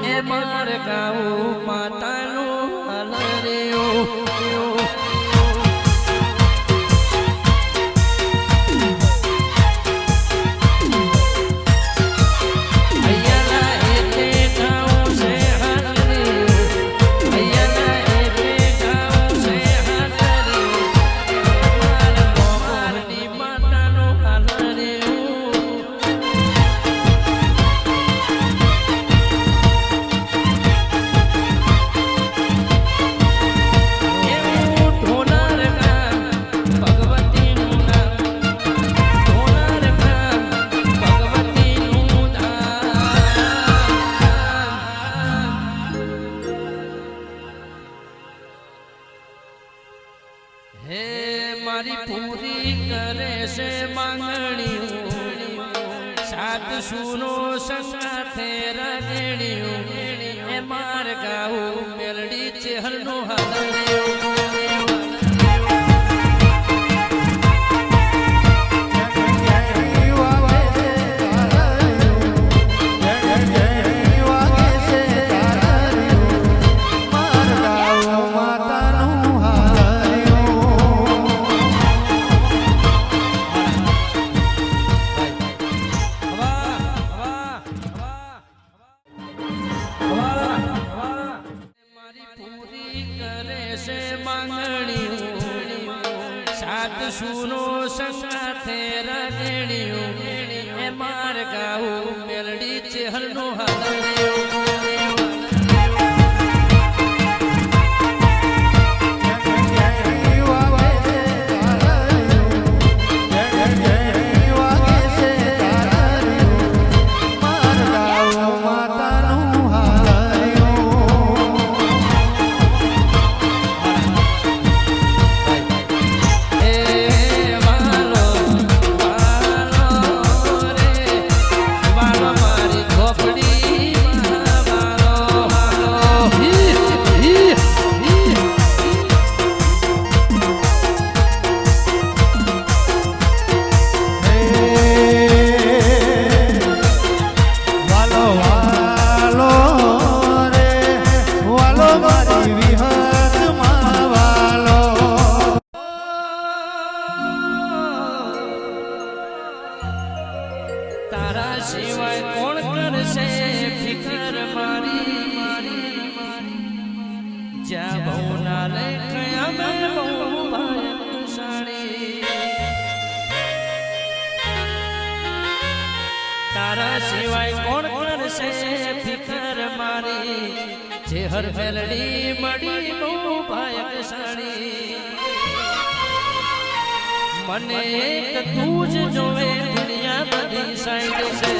એ માર ગાઉં માતાનું હલર્યું સુનો સંગાથે રગડ્યું એ માર ગાઉં મેલડી ચહેરનો હાલડ્યો સુનો સંગાથે રગડ્યું એ માર ગાઉં મેલડી ચહેરનો હાલડ્યો તારા સિવાય કોણ કરશે ફિકર મારી જ્યાં બહુ ના લેખ અમે બહુ ભાગ્યશાળી તારા સિવાય કોણ કરશે ફિકર મારી જે હર મેલડી મળી બહુ ભાગ્યશાળી મને એક તું જ જોવે દુનિયા બધી સાઈડ છે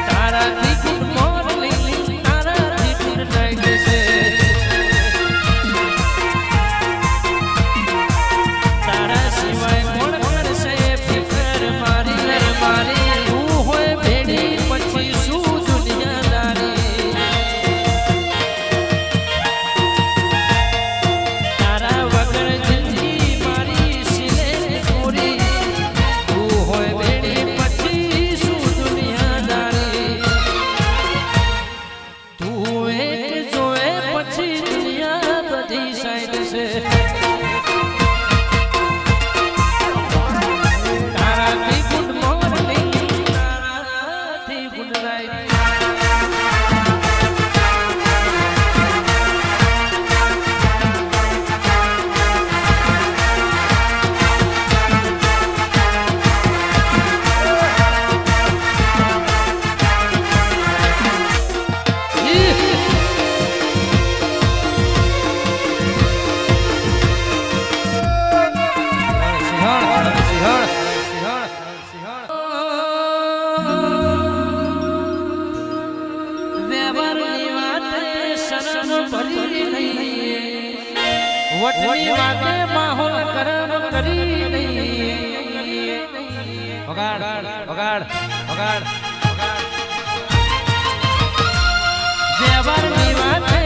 તારાથી ગુડ મોર્નિંગ તારાથી ગુડ નાઈટ છે તારા સિવાય કોણ કરશે ફિકર મારી મારી તું હોય ભેડી પછી શું દુનિયાદારી વટની વાતે માહોલ કરમ કરી નહીં વગાડ વગાડ વગાડ વ્યવહારની વાતે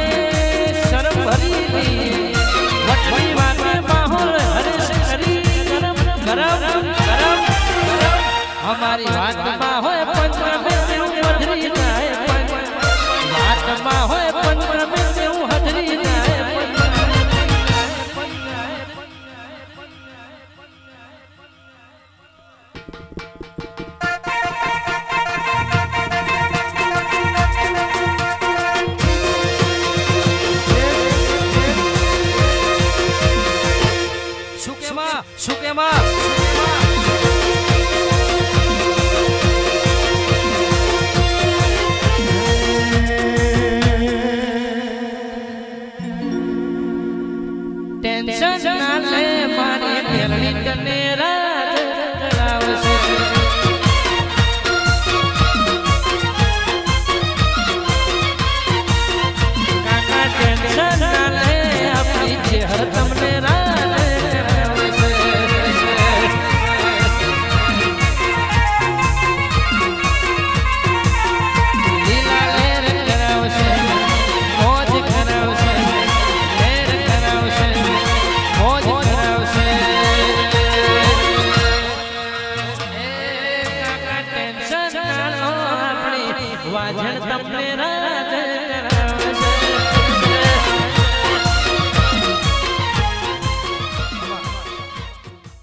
શરમ ભરી નહીં વટની વાતે માહોલ હરેશ કરી કરમ हमारी वातमा होए पंद्रह में तेऊ हजरी जाए वातमा होए पंद्रह में तेऊ हजरी जाए सुकेमा